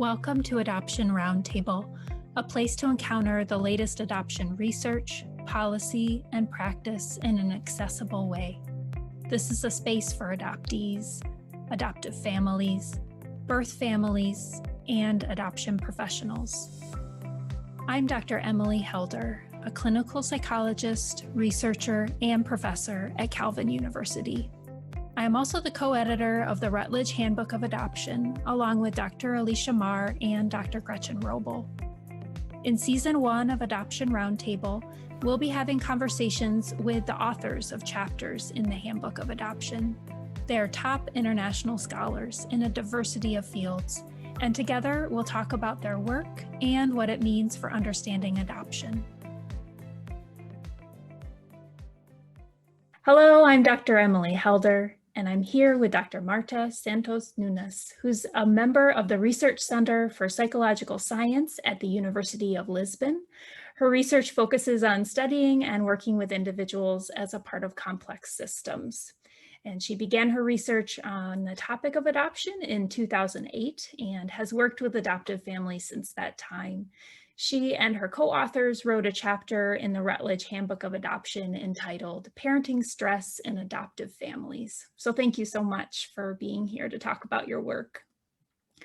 Welcome to Adoption Roundtable, a place to encounter the latest adoption research, policy, and practice in an accessible way. This is a space for adoptees, adoptive families, birth families, and adoption professionals. I'm Dr. Emily Helder, a clinical psychologist, researcher, and professor at Calvin University. I am also the co-editor of the Routledge Handbook of Adoption, along with Dr. Alicia Marr and Dr. Gretchen Robel. In Season 1 of Adoption Roundtable, we'll be having conversations with the authors of chapters in the Handbook of Adoption. They are top international scholars in a diversity of fields, and together we'll talk about their work and what it means for understanding adoption. Hello, I'm Dr. Emily Helder, and I'm here with Dr. Marta Santos Nunes, who's a member of the Research Center for Psychological Science at the University of Lisbon. Her research focuses on studying and working with individuals as a part of complex systems. And she began her research on the topic of adoption in 2008 and has worked with adoptive families since that time. She and her co-authors wrote a chapter in the Routledge Handbook of Adoption entitled Parenting Stress in Adoptive Families. So thank you so much for being here to talk about your work.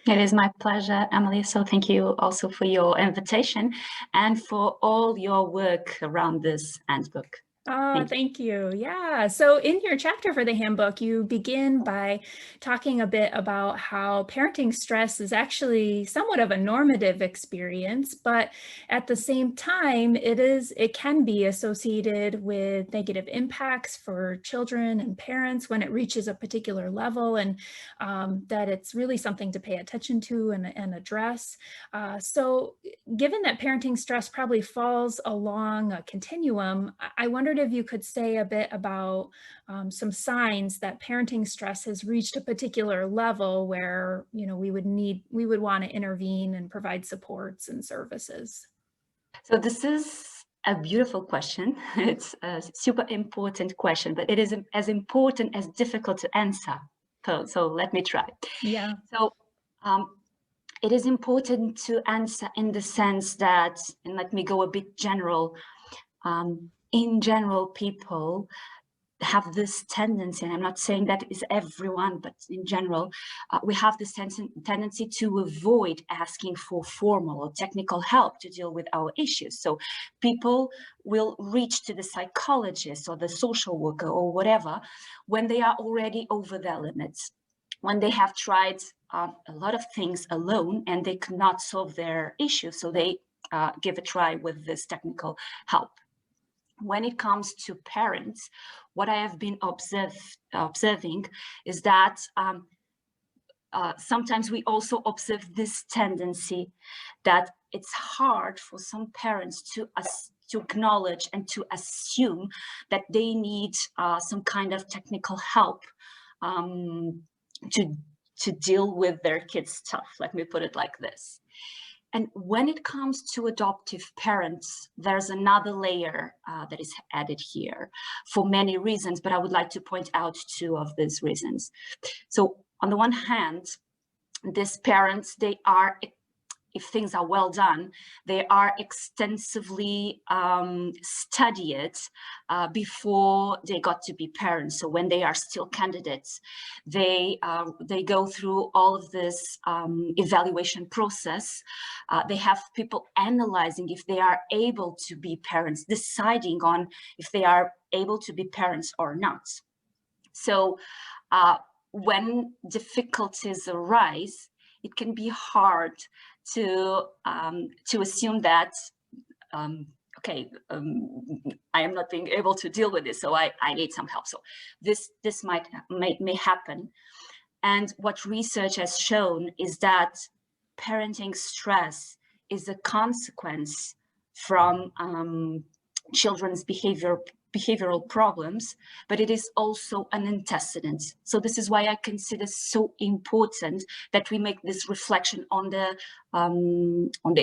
It is my pleasure, Emily. So thank you also for your invitation and for all your work around this handbook. Oh, thank you. Yeah. So in your chapter for the handbook, you begin by talking a bit about how parenting stress is actually somewhat of a normative experience, but at the same time, it can be associated with negative impacts for children and parents when it reaches a particular level, and that it's really something to pay attention to and address. So given that parenting stress probably falls along a continuum, I wondered if you could say a bit about some signs that parenting stress has reached a particular level where, you know, we would want to intervene and provide supports and services. So this is a beautiful question. It's a super important question, but it is as important as difficult to answer. So let me try. Yeah. So it is important to answer in the sense that, and let me go a bit general, in general, people have this tendency, and I'm not saying that is everyone, but in general, we have this tendency to avoid asking for formal or technical help to deal with our issues. So people will reach to the psychologist or the social worker or whatever when they are already over their limits, when they have tried a lot of things alone and they cannot solve their issues. So they give a try with this technical help. When it comes to parents, what I have been observing is that sometimes we also observe this tendency that it's hard for some parents to acknowledge and to assume that they need some kind of technical help to deal with their kids' stuff. Let me put it like this. And when it comes to adoptive parents, there's another layer that is added here for many reasons, but I would like to point out two of these reasons. So on the one hand, these parents, they are, if things are well done, they are extensively studied before they got to be parents. So when they are still candidates, they go through all of this evaluation process. They have people analyzing if they are able to be parents, deciding on if they are able to be parents or not. So when difficulties arise, it can be hard to assume that, okay, I am not being able to deal with this, so I need some help. So this may happen. And what research has shown is that parenting stress is a consequence from children's behavioral problems, but it is also an antecedent. So this is why I consider so important that we make this reflection on the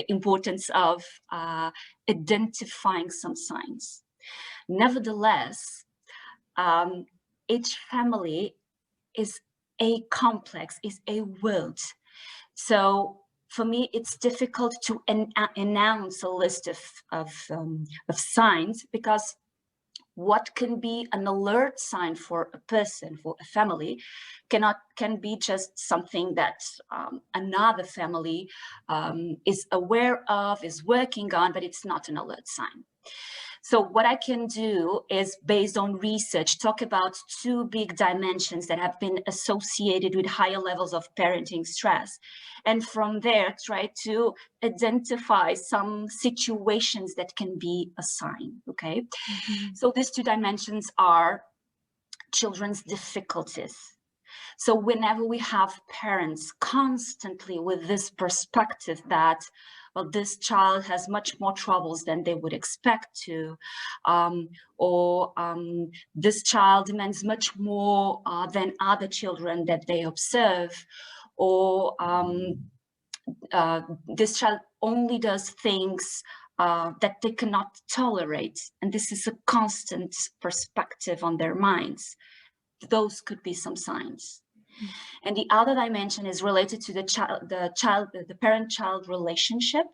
importance of identifying some signs. Nevertheless, each family is a complex, is a world. So for me, it's difficult to announce a list of signs, because what can be an alert sign for a person, for a family, can be just something that another family is aware of, is working on, but it's not an alert sign. So what I can do is, based on research, talk about two big dimensions that have been associated with higher levels of parenting stress. And from there, try to identify some situations that can be a sign, okay? Mm-hmm. So these two dimensions are children's difficulties. So whenever we have parents constantly with this perspective that, well, this child has much more troubles than they would expect to, or this child demands much more than other children that they observe, or this child only does things that they cannot tolerate, and this is a constant perspective on their minds. Those could be some signs. And the other dimension is related to the parent-child relationship.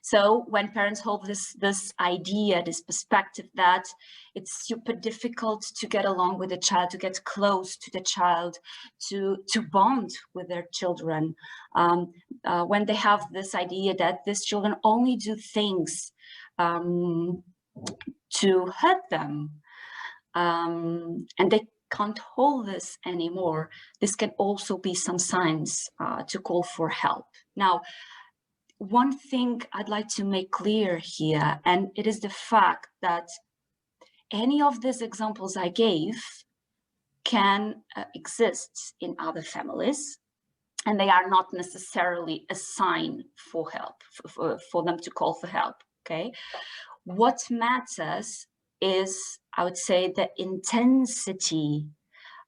So when parents hold this idea, this perspective that it's super difficult to get along with the child, to get close to the child, to bond with their children, when they have this idea that these children only do things to hurt them, and they can't hold this anymore, this can also be some signs to call for help. Now, one thing I'd like to make clear here, and it is the fact that any of these examples I gave can exist in other families, and they are not necessarily a sign for help, for them to call for help, okay? What matters is, I would say, the intensity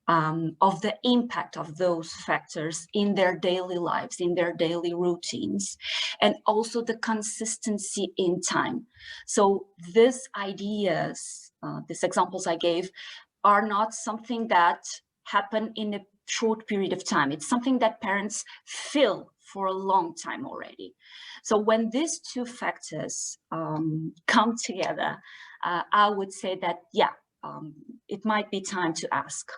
of the impact of those factors in their daily lives, in their daily routines, and also the consistency in time. So these ideas, these examples I gave, are not something that happen in a short period of time. It's something that parents feel for a long time already. So when these two factors come together, I would say that, yeah, it might be time to ask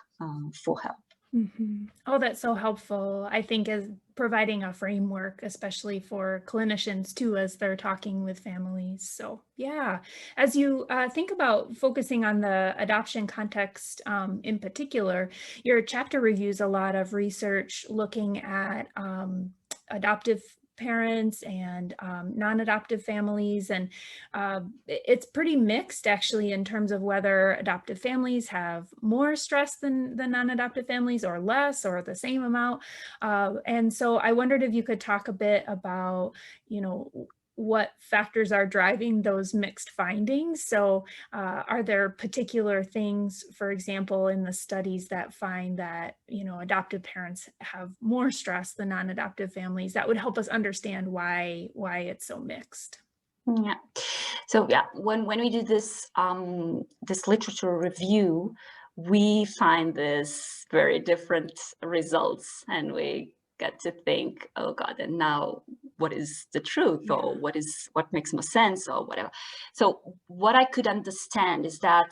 for help. Mm-hmm. Oh, that's so helpful. I think as providing a framework, especially for clinicians too, as they're talking with families. So yeah, as you think about focusing on the adoption context in particular, your chapter reviews a lot of research looking at adoptive parents and non-adoptive families, and it's pretty mixed actually in terms of whether adoptive families have more stress than the non-adoptive families, or less, or the same amount. And so I wondered if you could talk a bit about, what factors are driving those mixed findings. So are there particular things, for example, in the studies that find that, adoptive parents have more stress than non-adoptive families, that would help us understand why it's so mixed? Yeah. So yeah, when we do this this literature review, we find this very different results, and we get to think, oh God, and now what is the truth, Yeah. or what makes more sense, or whatever. So what I could understand is that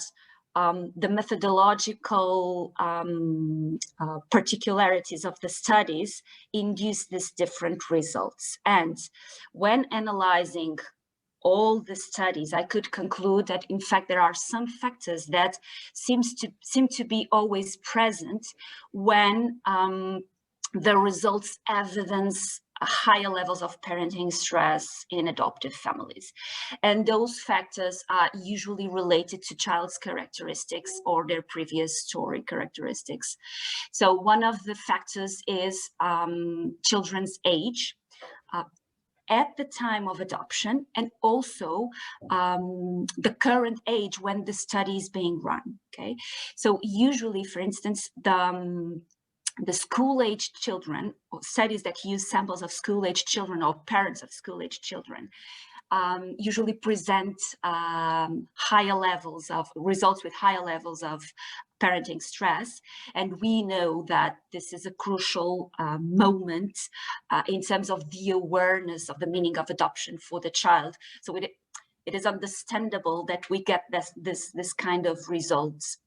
the methodological particularities of the studies induce these different results. And when analyzing all the studies, I could conclude that, in fact, there are some factors that seem to be always present when the results evidence higher levels of parenting stress in adoptive families. And those factors are usually related to child's characteristics or their previous story characteristics. So one of the factors is children's age. At the time of adoption, and also the current age when the study is being run, okay? So usually, for instance, the school-age children, or studies that use samples of school-age children or parents of school-age children, usually present higher levels of results with higher levels of parenting stress. And we know that this is a crucial moment in terms of the awareness of the meaning of adoption for the child. So it is understandable that we get this kind of results.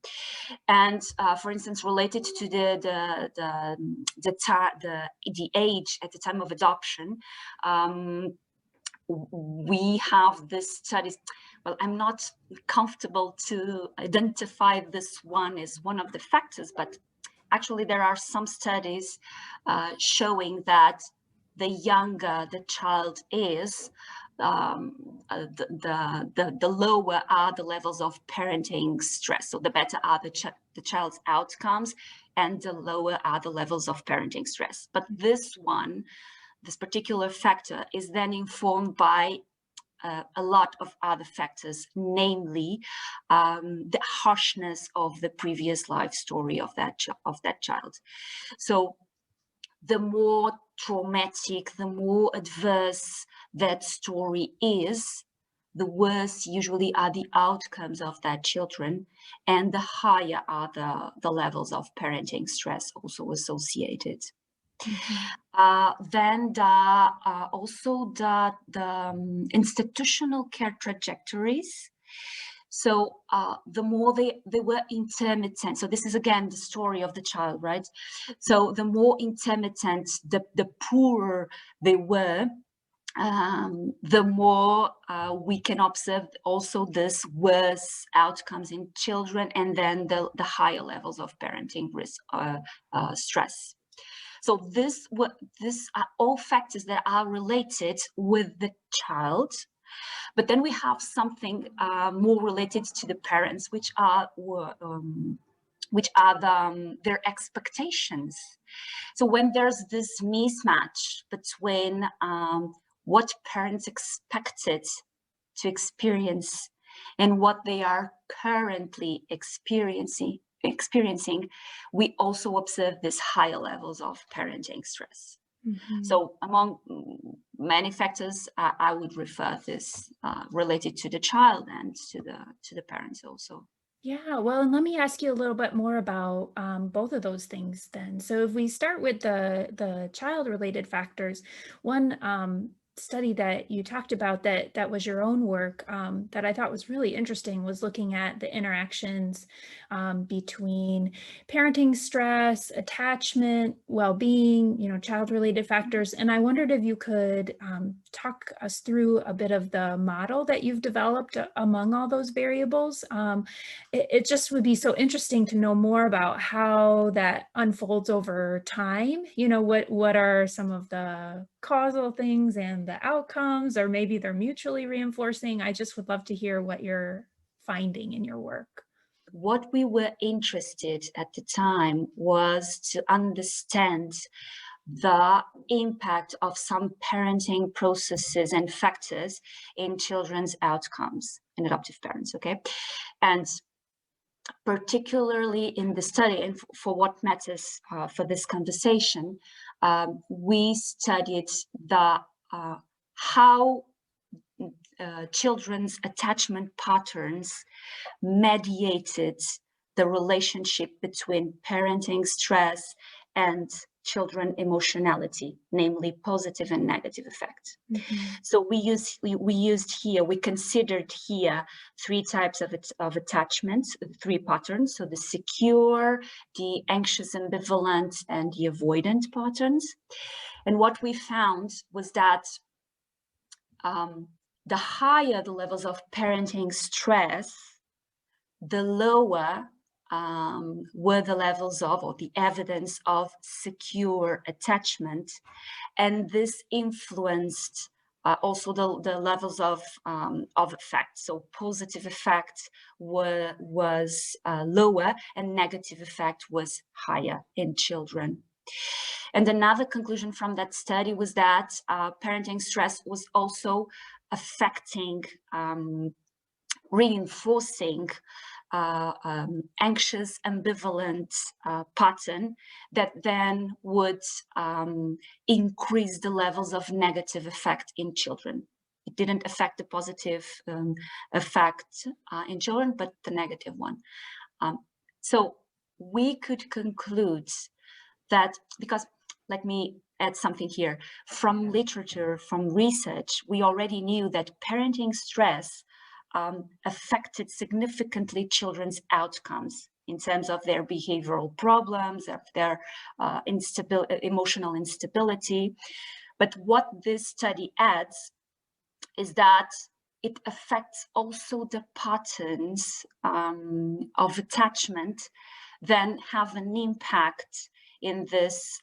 And for instance, related to the age at the time of adoption, we have this studies. Well, I'm not comfortable to identify this one as one of the factors, but actually there are some studies showing that the younger the child is, the lower are the levels of parenting stress. So the better are the child's outcomes, and the lower are the levels of parenting stress. But this particular factor is then informed by a lot of other factors, namely the harshness of the previous life story of that child. So the more traumatic, the more adverse that story is, the worse usually are the outcomes of that children, and the higher are the levels of parenting stress also associated. Then also the institutional care trajectories. So the more they were intermittent. So this is again the story of the child, right? So the more intermittent, the poorer they were, the more we can observe also this worse outcomes in children, and then the higher levels of parenting risk, stress. So these are all factors that are related with the child. But then we have something more related to the parents, which are their expectations. So when there's this mismatch between what parents expected to experience and what they are currently experiencing, we also observe these higher levels of parenting stress. So among many factors, I would refer this related to the child and to the parents also. Yeah, well, and let me ask you a little bit more about both of those things then. So if we start with the child-related factors, one study that you talked about that was your own work that I thought was really interesting was looking at the interactions between parenting stress, attachment, well-being, child-related factors. And I wondered if you could talk us through a bit of the model that you've developed among all those variables. It just would be so interesting to know more about how that unfolds over time. What are some of the causal things and the outcomes, or maybe they're mutually reinforcing. I just would love to hear what you're finding in your work. What we were interested at the time was to understand the impact of some parenting processes and factors in children's outcomes in adoptive parents, okay? And particularly in the study, and for what matters for this conversation, we studied how children's attachment patterns mediated the relationship between parenting stress and children emotionality, namely positive and negative effects. So we considered here three types of attachments, three patterns. So the secure, the anxious ambivalent, and the avoidant patterns. And what we found was that the higher the levels of parenting stress, the lower were the levels of, or the evidence of, secure attachment. And this influenced also the levels of effect. So positive effect was lower, and negative effect was higher in children. And another conclusion from that study was that parenting stress was also affecting, reinforcing anxious ambivalent pattern that then would increase the levels of negative effect in children. It didn't affect the positive effect in children, but the negative one. So we could conclude that, because let me add something here, from literature, from research, we already knew that parenting stress affected significantly children's outcomes in terms of their behavioral problems, of their emotional instability. But what this study adds is that it affects also the patterns of attachment, then have an impact in this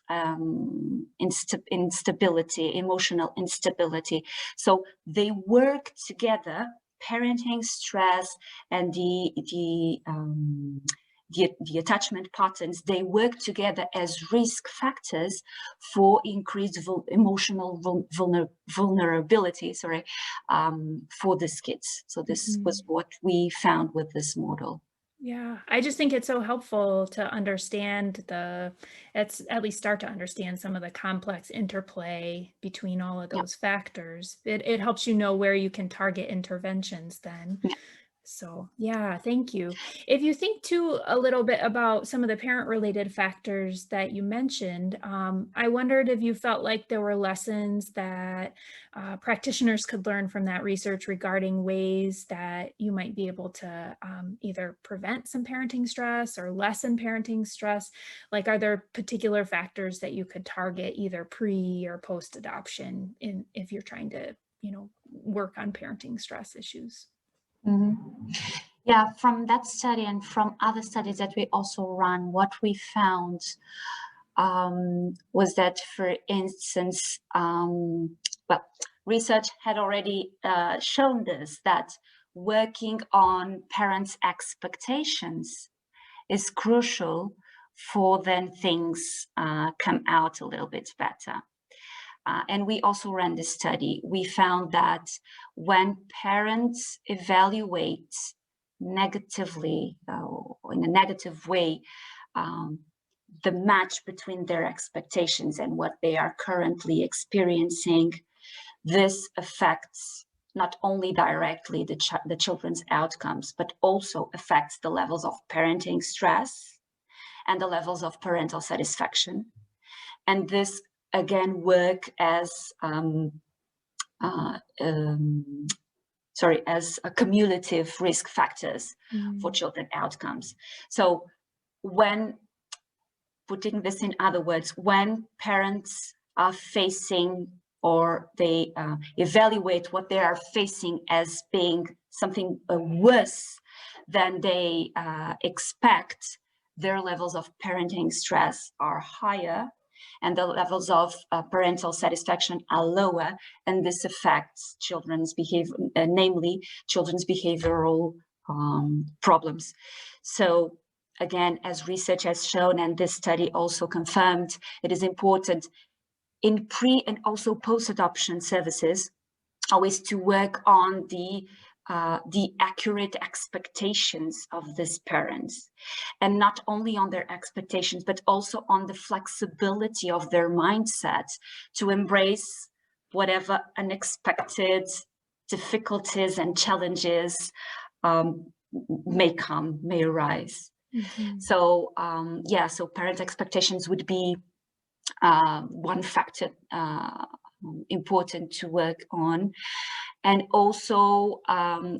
instability, emotional instability. So they work together, parenting stress and the attachment patterns, they work together as risk factors for increased emotional vulnerability, for these kids. So this was what we found with this model. Yeah, I just think it's so helpful to understand at least start to understand some of the complex interplay between all of those factors. It helps you know where you can target interventions then. Yeah. So yeah, thank you. If you think too a little bit about some of the parent-related factors that you mentioned, I wondered if you felt like there were lessons that practitioners could learn from that research regarding ways that you might be able to either prevent some parenting stress or lessen parenting stress. Like, are there particular factors that you could target either pre or post-adoption if you're trying to, work on parenting stress issues? Mm-hmm. Yeah, from that study and from other studies that we also run, what we found was that, for instance, research had already shown this, that working on parents' expectations is crucial for then things come out a little bit better. And we also ran this study. We found that when parents evaluate negatively, in a negative way, the match between their expectations and what they are currently experiencing, this affects not only directly the children's outcomes, but also affects the levels of parenting stress and the levels of parental satisfaction. And this again work as as a cumulative risk factors for children outcomes. So when putting this in other words, when parents are facing or they evaluate what they are facing as being something worse than they expect, their levels of parenting stress are higher and the levels of parental satisfaction are lower, and this affects children's behavior, namely children's behavioral problems. So again, as research has shown, and this study also confirmed, it is important in pre and also post-adoption services always to work on the accurate expectations of these parents, and not only on their expectations, but also on the flexibility of their mindset to embrace whatever unexpected difficulties and challenges may arise. Mm-hmm. So so parent expectations would be one factor important to work on. And also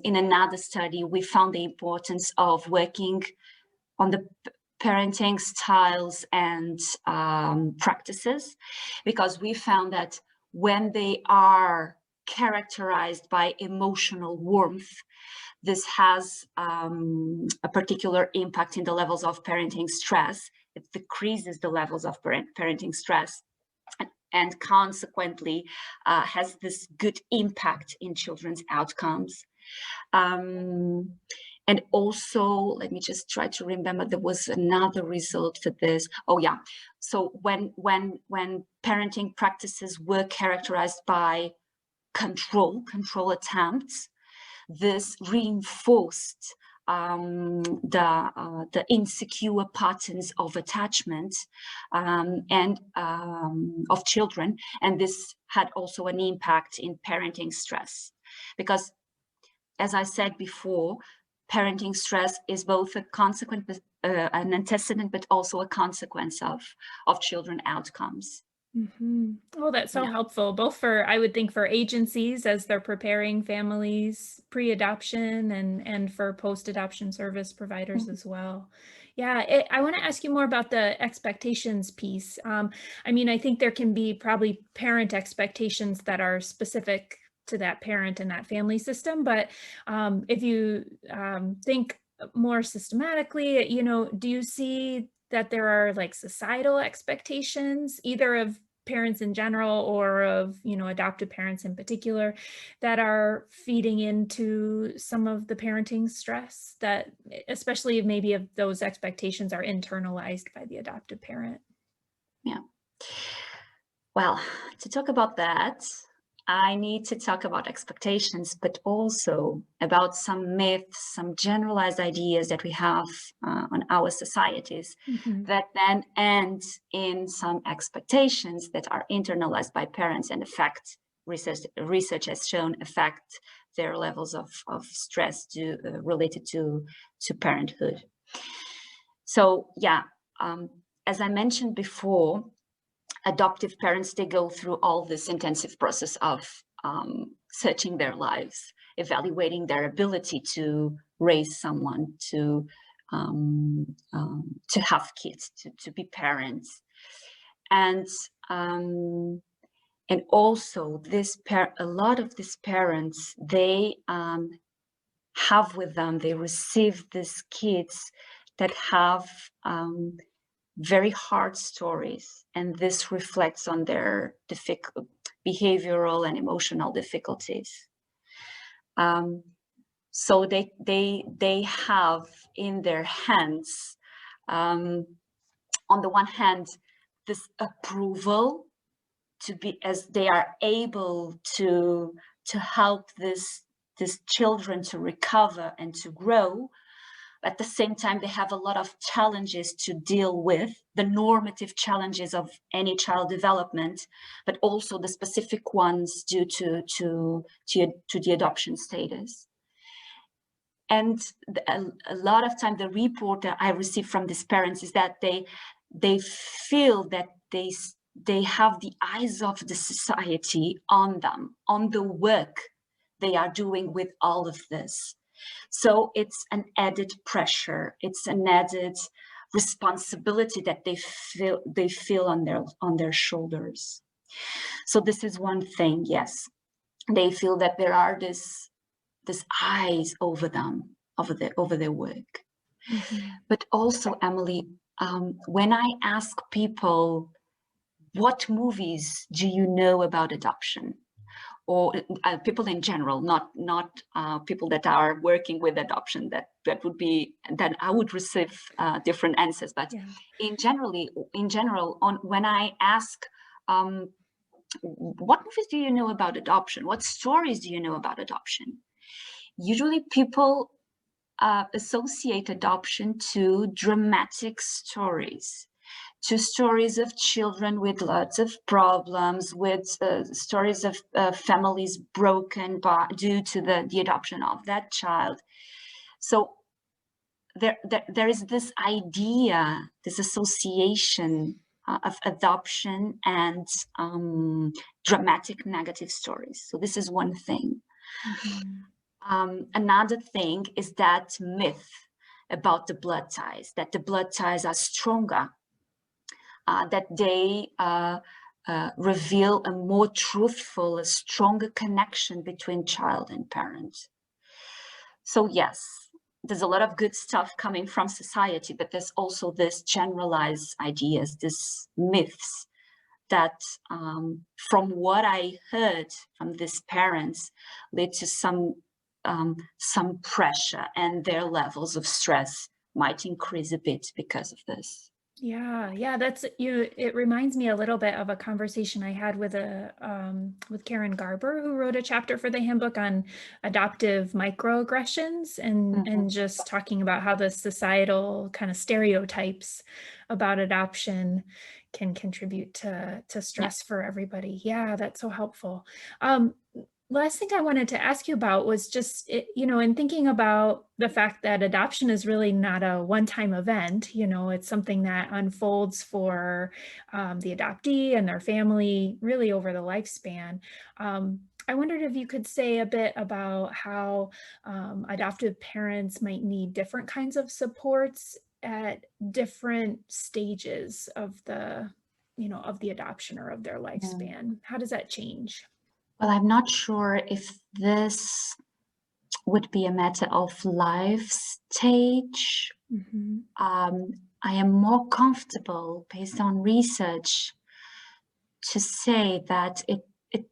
in another study, we found the importance of working on the parenting styles and practices, because we found that when they are characterized by emotional warmth, this has a particular impact in the levels of parenting stress. It decreases the levels of parenting stress, and consequently has this good impact in children's outcomes. And also, let me just try to remember, there was another result for this. Oh yeah, so when parenting practices were characterized by control attempts, this reinforced the insecure patterns of attachment and of children, and this had also an impact in parenting stress, because, as I said before, parenting stress is both a consequence an antecedent, but also a consequence of children outcomes. Oh, that's so Yeah. helpful, both for, I would think, for agencies as they're preparing families pre-adoption and for post-adoption service providers Mhm. as well. Yeah, I want to ask you more about the expectations piece. I mean, I think there can be probably parent expectations that are specific to that parent and that family system, but if you think more systematically, do you see that there are like societal expectations, either of parents in general or of, adoptive parents in particular, that are feeding into some of the parenting stress, that especially if maybe if those expectations are internalized by the adoptive parent? Yeah. Well, to talk about that, I need to talk about expectations, but also about some myths, some generalized ideas that we have on our societies Mhm. that then end in some expectations that are internalized by parents and affect research has shown affect their levels of stress related to parenthood. So yeah, as I mentioned before, adoptive parents, they go through all this intensive process of searching their lives, evaluating their ability to raise someone, to have kids, to be parents, and also a lot of these parents, they have with them, they receive these kids that have very hard stories, and this reflects on their behavioral and emotional difficulties. So they have in their hands, on the one hand, this approval to be, as they are able to help these children to recover and to grow. At the same time, they have a lot of challenges to deal with, the normative challenges of any child development, but also the specific ones due to the adoption status. And a lot of time, the report that I receive from these parents is that they feel that they have the eyes of the society on them, on the work they are doing with all of this. So it's an added pressure, it's an added responsibility that they feel on their shoulders. So this is one thing. Yes, they feel that there are this eyes over them, over their work. Mhm. But also, Emily, when I ask people, what movies do you know about adoption? Or people in general, not people that are working with adoption, that I would receive different answers. But Yeah. in general, when I ask, what movies do you know about adoption? What stories do you know about adoption? Usually people associate adoption to dramatic stories, to stories of children with lots of problems, with stories of families broken due to the adoption of that child. So there is this idea, this association of adoption and dramatic negative stories. So this is one thing. Mhm. Another thing is that myth about the blood ties, that the blood ties are stronger, that they reveal a more truthful, a stronger connection between child and parent. So yes, there's a lot of good stuff coming from society, but there's also this generalized ideas, these myths that, from what I heard from these parents, lead to some pressure, and their levels of stress might increase a bit because of this. Yeah, that's it reminds me a little bit of a conversation I had with with Karen Garber, who wrote a chapter for the handbook on adoptive microaggressions, and Mhm. just talking about how the societal kind of stereotypes about adoption can contribute to Yeah. stress for everybody. Yeah, that's so helpful. Um, last thing I wanted to ask you about was just, in thinking about the fact that adoption is really not a one-time event, it's something that unfolds for the adoptee and their family really over the lifespan. I wondered if you could say a bit about how adoptive parents might need different kinds of supports at different stages of the adoption or of their Yeah. lifespan. How does that change? Well, I'm not sure if this would be a matter of life stage. Mhm. I am more comfortable, based on research, to say that it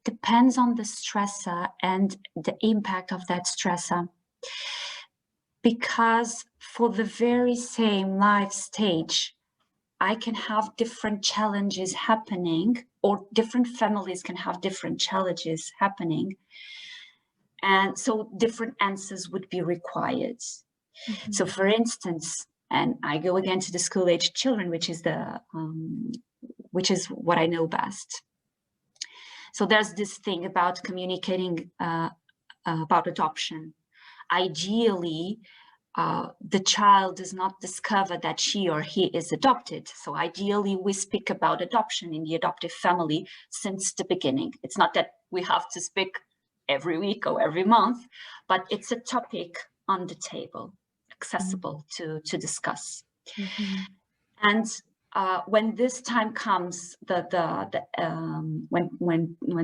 depends on the stressor and the impact of that stressor. Because for the very same life stage, I can have different challenges happening, or different families can have different challenges happening. And so different answers would be required. So Mhm. for instance, and I go again to the school-aged children, which is what I know best. So there's this thing about communicating about adoption. Ideally, the child does not discover that she or he is adopted. So ideally, we speak about adoption in the adoptive family since the beginning. It's not that we have to speak every week or every month, but it's a topic on the table, accessible to discuss. Mhm. And when this time comes, when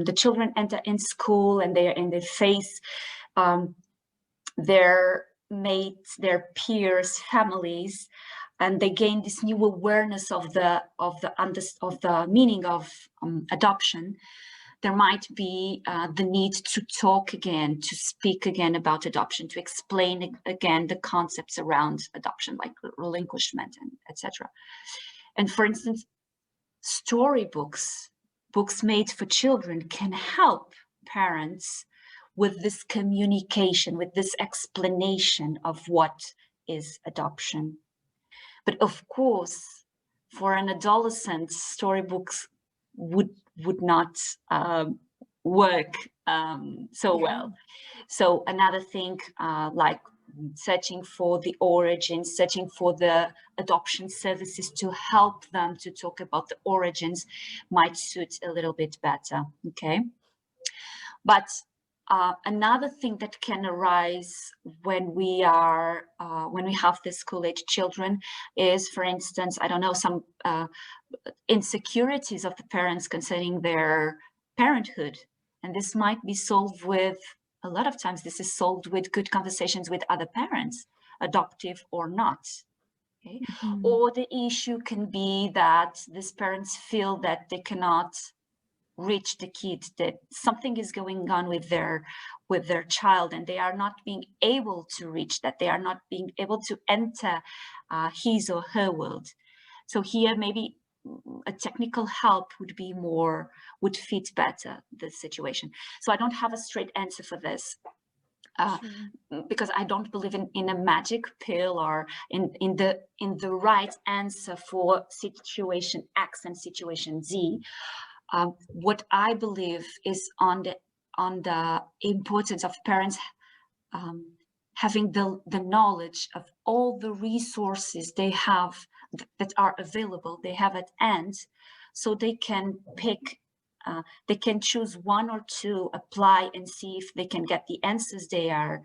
the children enter in school and they face their mates, their peers, families, and they gain this new awareness of the meaning of adoption, there might be the need to talk again, to speak again about adoption, to explain again the concepts around adoption, like relinquishment and etc. And for instance, storybooks, books made for children, can help parents with this communication, with this explanation of what is adoption. But of course, for an adolescent, storybooks would not work so Yeah. well. So another thing, like searching for the origins, searching for the adoption services to help them to talk about the origins, might suit a little bit better, okay? But another thing that can arise when we have the school-age children is, for instance, I don't know, some insecurities of the parents concerning their parenthood. And this might be solved with, a lot of times this is solved with good conversations with other parents, adoptive or not. Okay? Mhm. Or the issue can be that these parents feel that they cannot reach the kid, that something is going on with their child, and they are not being able to reach that, they are not being able to enter his or her world. So here maybe a technical help would fit better the situation. So I don't have a straight answer for this, Sure. because I don't believe in a magic pill or in the right answer for situation X and situation Z. What I believe is on the importance of parents having the knowledge of all the resources they have that are available, they have at hand, so they can pick, they can choose one or two, apply and see if they can get the answers they are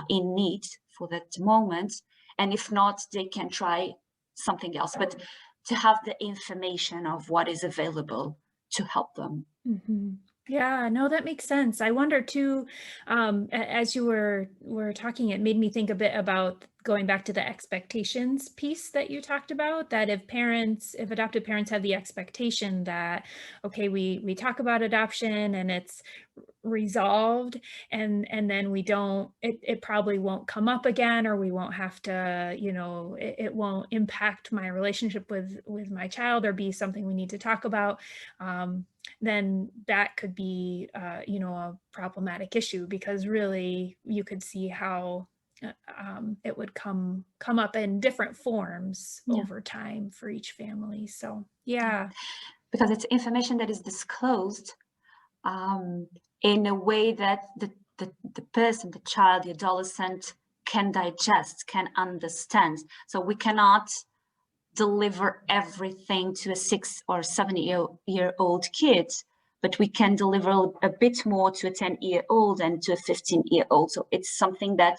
in need for that moment. And if not, they can try something else, but to have the information of what is available to help them. Mhm. Yeah, no, that makes sense. I wonder too, as you were talking, it made me think a bit about going back to the expectations piece that you talked about, that if adoptive parents have the expectation that, okay, we talk about adoption and it's resolved, and then we don't, it probably won't come up again, or we won't have to, it won't impact my relationship with my child or be something we need to talk about. Then that could be, a problematic issue, because really you could see how it would come up in different forms Yeah, over time for each family. So yeah. yeah. Because it's information that is disclosed, um, in a way that the person, the child, the adolescent can digest, can understand. So we cannot deliver everything to a 6 or 7-year-old kid, but we can deliver a bit more to a 10-year-old and to a 15-year-old. So it's something that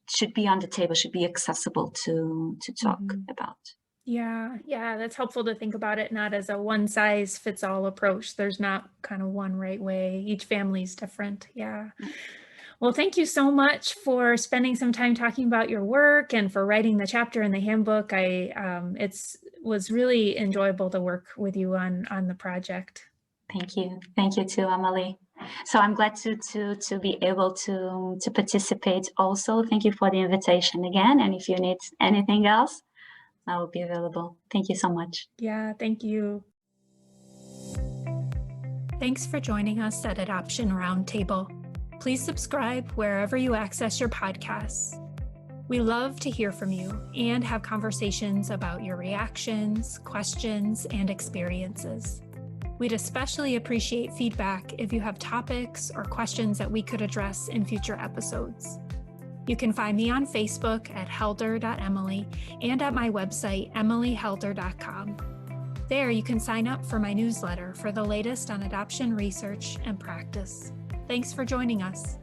should be on the table, should be accessible to talk about. Yeah, that's helpful to think about it not as a one size fits all approach. There's not kind of one right way. Each family is different. Yeah. Well, thank you so much for spending some time talking about your work and for writing the chapter in the handbook. It was really enjoyable to work with you on the project. Thank you. Thank you too, Emily. So I'm glad to be able to participate also. Thank you for the invitation again. And if you need anything else, I will be available. Thank you so much. Yeah, thank you. Thanks for joining us at Adoption Roundtable. Please subscribe wherever you access your podcasts. We love to hear from you and have conversations about your reactions, questions, and experiences. We'd especially appreciate feedback if you have topics or questions that we could address in future episodes. You can find me on Facebook at helder.emily and at my website, emilyhelder.com. There you can sign up for my newsletter for the latest on adoption research and practice. Thanks for joining us.